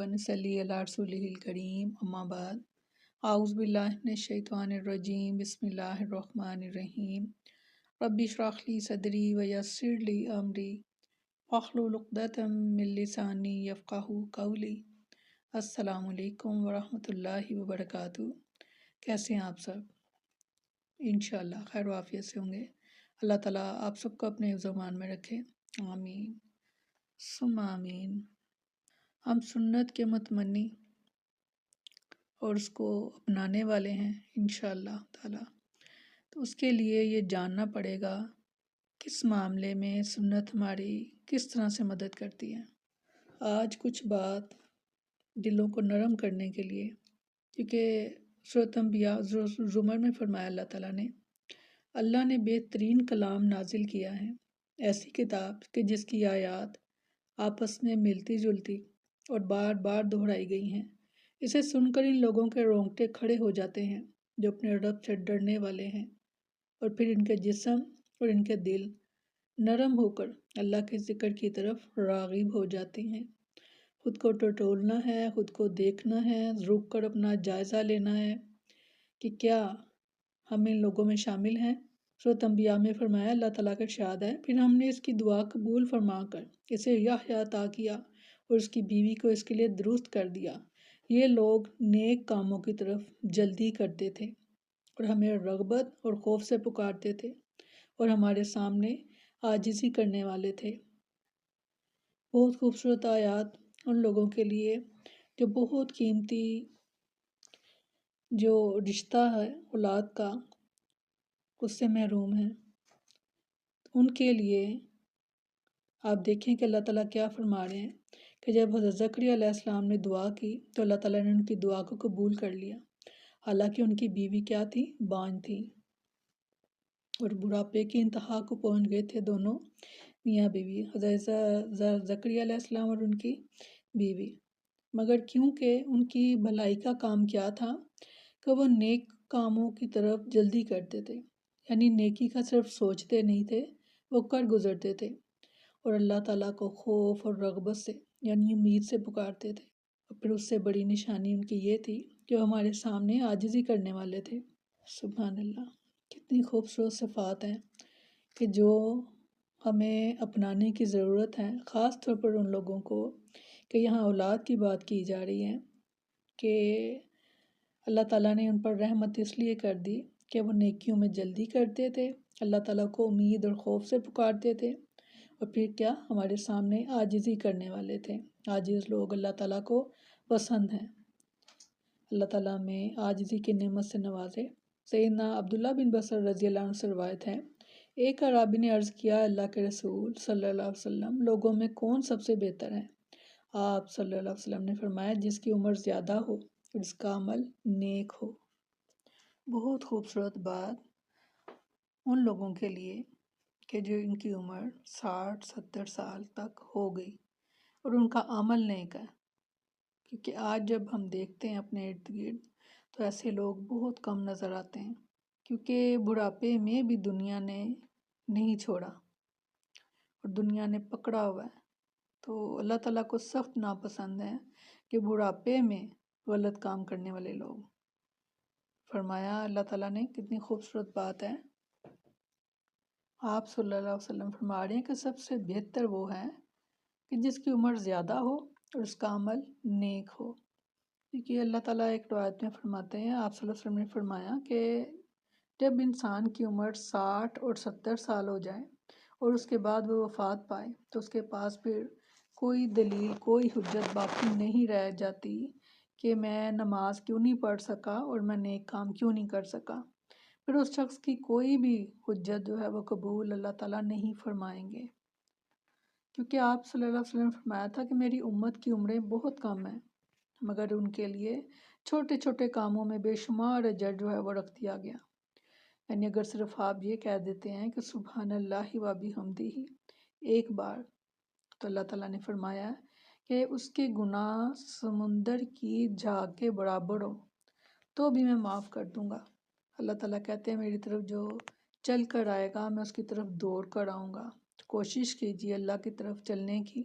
नसल्ली अला रसूलिहिल करीम अम्मा बाद आऊज़ु बिल्लाहि मिनश्शैतानिर रजीम बिस्मिल्लाहिर रहमानिर रहीम रब्बि इश्रह ली सदरी व यस्सिर ली अमरी वहलुल उक़दतम मिन लिसानी यफ़क़हू क़ौली। अस्सलामु अलैकुम व रहमतुल्लाहि व बरकातुहू। कैसे हैं आप सब? इंशाअल्लाह खैर वाफ़ियत से होंगे। अल्लाह ताला आप सबको अपने हिफ्ज़-ओ-मान में रखे, आमीन सुम्मा आमीन। हम सुन्नत के मुतमन्नी और उसको अपनाने वाले हैं इंशाअल्लाह ताला। तो उसके लिए ये जानना पड़ेगा किस मामले में सुन्नत हमारी किस तरह से मदद करती है। आज कुछ बात दिलों को नरम करने के लिए, क्योंकि सूरत अंबिया ज़ुमर में फरमाया अल्लाह ने बेहतरीन कलाम नाजिल किया है, ऐसी किताब कि जिसकी आयात आपस में मिलती जुलती और बार बार दोहराई गई हैं। इसे सुनकर इन लोगों के रोंगटे खड़े हो जाते हैं जो अपने रब से डरने वाले हैं, और फिर इनके जिस्म और इनके दिल नरम होकर अल्लाह के ज़िक्र की तरफ राग़िब हो जाते हैं। खुद को टटोलना है, खुद को देखना है, रुक कर अपना जायज़ा लेना है कि क्या हम इन लोगों में शामिल हैं। सूरत अंबिया में फरमाया अल्लाह ताला का इरशाद है, फिर हमने इसकी दुआ कबूल फरमा कर इसे यहया अता किया और उसकी बीवी को इसके लिए दुरुस्त कर दिया। ये लोग नेक कामों की तरफ जल्दी करते थे और हमें रग़बत और खौफ से पुकारते थे और हमारे सामने आजिज़ी करने वाले थे। बहुत खूबसूरत आयात उन लोगों के लिए जो बहुत कीमती जो रिश्ता है औलाद का उससे महरूम हैं। उनके लिए आप देखें कि अल्लाह ताला क्या फरमा रहे हैं कि जब हज़रत ज़करिया अलैहिस्सलाम ने दुआ की तो अल्लाह ताला ने उनकी दुआ को कबूल कर लिया। हालांकि उनकी बीवी क्या थी? बांझ थी और बुढ़ापे की इंतहा को पहुंच गए थे दोनों मियाँ बीवी, हज़रत ज़करिया अलैहिस्सलाम और उनकी बीवी। मगर क्योंकि उनकी भलाई का काम क्या था कि वो नेक कामों की तरफ जल्दी करते थे, यानी नेकी का सिर्फ सोचते नहीं थे, वो कर गुजरते थे और अल्लाह ताला को खौफ और रग़बत से यानी उम्मीद से पुकारते थे। और फिर उससे बड़ी निशानी उनकी ये थी जो हमारे सामने आजिज़ी करने वाले थे। सुभान अल्लाह, कितनी खूबसूरत सिफ़ात हैं कि जो हमें अपनाने की ज़रूरत है, ख़ास तौर पर उन लोगों को कि यहाँ औलाद की बात की जा रही है कि अल्लाह ताला ने उन पर रहमत इसलिए कर दी कि वो नेकियों में जल्दी करते थे, अल्लाह ताला को उम्मीद और खौफ से पुकारते थे और फिर क्या हमारे सामने आजिज़ी करने वाले थे। आजिज़ लोग अल्लाह ताला को पसंद हैं। अल्लाह ताला में आजिज़ी की नेमत से नवाजे। सैयदना अब्दुल्ला बिन बसर रज़ी अल्लाह अन्हु से रवायत है, एक अराबी ने अर्ज़ किया अल्लाह के रसूल सल्लल्लाहु अलैहि वसल्लम लोगों में कौन सबसे बेहतर है? आप सल्लल्लाहु अलैहि वसल्लम ने फरमाया जिसकी उम्र ज़्यादा हो और जिसका अमल नेक हो। बहुत खूबसूरत बात उन लोगों के लिए कि जो इनकी उम्र 60-70 साल तक हो गई और उनका अमल नेक है। क्योंकि आज जब हम देखते हैं अपने इर्द गिर्द तो ऐसे लोग बहुत कम नज़र आते हैं, क्योंकि बुढ़ापे में भी दुनिया ने नहीं छोड़ा और दुनिया ने पकड़ा हुआ है। तो अल्लाह ताला को सख्त नापसंद है कि बुढ़ापे में गलत काम करने वाले लोग। फरमाया अल्लाह ताला ने, कितनी खूबसूरत बात है, आप सल्लल्लाहु अलैहि वसल्लम फरमा रहे हैं कि सबसे बेहतर वो है कि जिसकी उम्र ज़्यादा हो और उसका अमल नेक हो। क्योंकि अल्लाह ताला एक रवायत में फरमाते हैं, आप सल्लल्लाहु अलैहि वसल्लम ने फरमाया कि जब इंसान की उम्र 60 और 70 साल हो जाए और उसके बाद वो वफ़ात पाए तो उसके पास फिर कोई दलील, कोई हुज्जत बाकी नहीं रह जाती कि मैं नमाज क्यों नहीं पढ़ सका और मैं नेक काम क्यों नहीं कर सका। फिर उस शख्स की कोई भी हुज्जत जो है वो कबूल अल्लाह ताला नहीं फरमाएंगे, क्योंकि आप सल्लल्लाहु अलैहि वसल्लम ने फरमाया था कि मेरी उम्मत की उम्रें बहुत कम हैं, मगर उनके लिए छोटे छोटे कामों में बेशुमार अजर जो है वो रख दिया गया। यानी अगर सिर्फ आप ये कह देते हैं कि सुभान अल्लाह व बिहम्दिही एक बार, तो अल्लाह ताला ने फरमाया कि उसके गुनाह समुंदर की झाग के बराबर हो तो भी मैं माफ़ कर दूंगा। अल्लाह ताला कहते हैं मेरी तरफ जो चल कर आएगा मैं उसकी तरफ दौड़ कर आऊँगा। तो कोशिश कीजिए अल्लाह की तरफ चलने की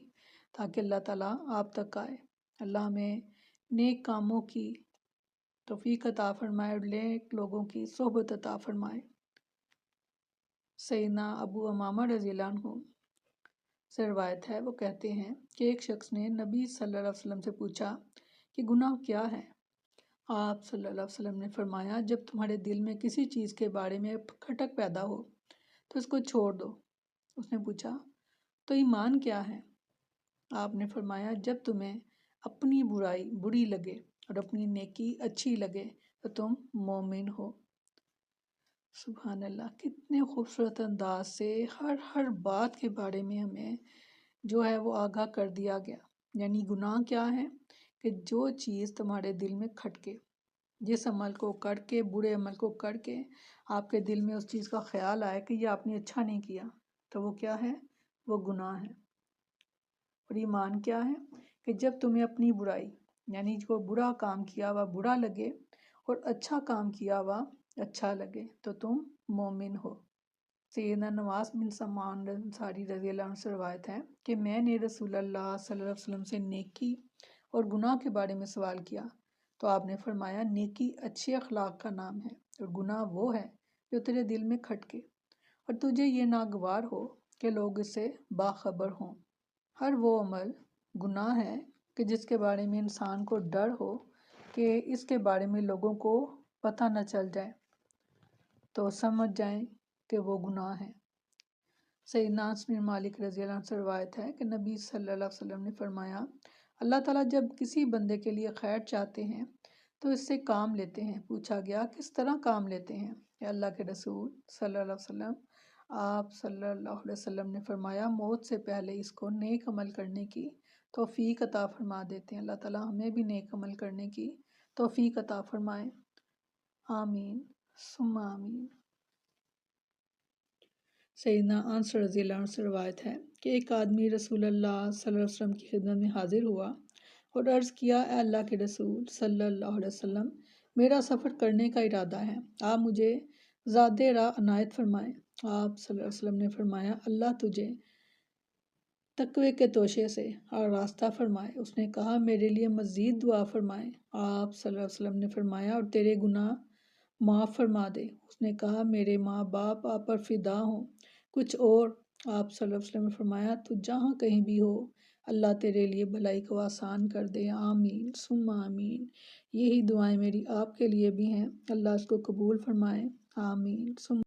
ताकि अल्लाह ताला आप तक आए। اللہ ہمیں نیک کاموں کی توفیق عطا فرمائے اور نیک لوگوں کی صحبت عطا فرمائے۔ سیدنا ابو امامہ رضی اللہ عنہ سے روایت ہے، وہ کہتے ہیں کہ ایک شخص نے نبی صلی اللہ علیہ وسلم سے پوچھا کہ گناہ کیا ہے؟ آپ صلی اللہ علیہ وسلم نے فرمایا، جب تمہارے دل میں کسی چیز کے بارے میں کھٹک پیدا ہو تو اس کو چھوڑ دو۔ اس نے پوچھا تو ایمان کیا ہے؟ آپ نے فرمایا، جب تمہیں اپنی برائی بری لگے اور اپنی نیکی اچھی لگے تو تم مومن ہو۔ سبحان اللہ، کتنے خوبصورت انداز سے ہر بات کے بارے میں ہمیں جو ہے وہ آگاہ کر دیا گیا۔ یعنی گناہ کیا ہے کہ جو چیز تمہارے دل میں کھٹکے، جس عمل کو کر کے، برے عمل کو کر کے آپ کے دل میں اس چیز کا خیال آئے کہ یہ آپ نے اچھا نہیں کیا، تو وہ کیا ہے؟ وہ گناہ ہے۔ اور ایمان کیا ہے کہ جب تمہیں اپنی برائی یعنی جو برا کام کیا ہوا برا لگے اور اچھا کام کیا ہوا اچھا لگے تو تم مومن ہو۔ سیدنا نواس بن سمان انصاری رضی اللہ عنہ سے روایت ہے کہ میں نے رسول اللہ صلی اللہ علیہ وسلم سے نیکی اور گناہ کے بارے میں سوال کیا تو آپ نے فرمایا، نیکی اچھے اخلاق کا نام ہے اور گناہ وہ ہے جو تیرے دل میں کھٹکے اور تجھے یہ ناگوار ہو کہ لوگ اس سے باخبر ہوں۔ ہر وہ عمل گناہ ہے کہ جس کے بارے میں انسان کو ڈر ہو کہ اس کے بارے میں لوگوں کو پتہ نہ چل جائے تو سمجھ جائیں کہ وہ گناہ ہے۔ سیدنا انس بن مالک رضی اللہ عنہ سے روایت ہے کہ نبی صلی اللہ علیہ وسلم نے فرمایا، اللہ تعالیٰ جب کسی بندے کے لیے خیر چاہتے ہیں تو اس سے کام لیتے ہیں۔ پوچھا گیا کس طرح کام لیتے ہیں کہ اللہ کے رسول صلی اللہ علیہ وسلم آپ صلی اللہ علیہ وسلم نے فرمایا، موت سے پہلے اس کو نیک عمل کرنے کی توفیق عطا فرما دیتے ہیں۔ اللہ تعالیٰ ہمیں بھی نیک عمل کرنے کی توفیق عطا فرمائے، آمین ثم آمین۔ سیدنا انس رضی اللہ عنہ سے روایت ہے کہ ایک آدمی رسول اللہ صلی اللہ علیہ وسلم کی خدمت میں حاضر ہوا اور عرض کیا، اے اللہ کے رسول صلی اللہ علیہ وسلم، میرا سفر کرنے کا ارادہ ہے، آپ مجھے زاد راہ عنایت فرمائیں۔ آپ صلی اللہ علیہ وسلم نے فرمایا، اللہ تجھے تقوی کے توشے سے راستہ فرمائے۔ اس نے کہا، میرے لیے مزید دعا فرمائیں۔ آپ صلی اللہ علیہ وسلم نے فرمایا، اور تیرے گناہ معاف فرما دے۔ اس نے کہا، میرے ماں باپ آپ پر فدا ہوں۔ کچھ اور؟ آپ صلی اللہ علیہ وسلم نے فرمایا، تو جہاں کہیں بھی ہو اللہ تیرے لیے بھلائی کو آسان کر دے، آمین ثم آمین۔ یہی دعائیں میری آپ کے لیے بھی ہیں، اللہ اس کو قبول فرمائے، آمین ثم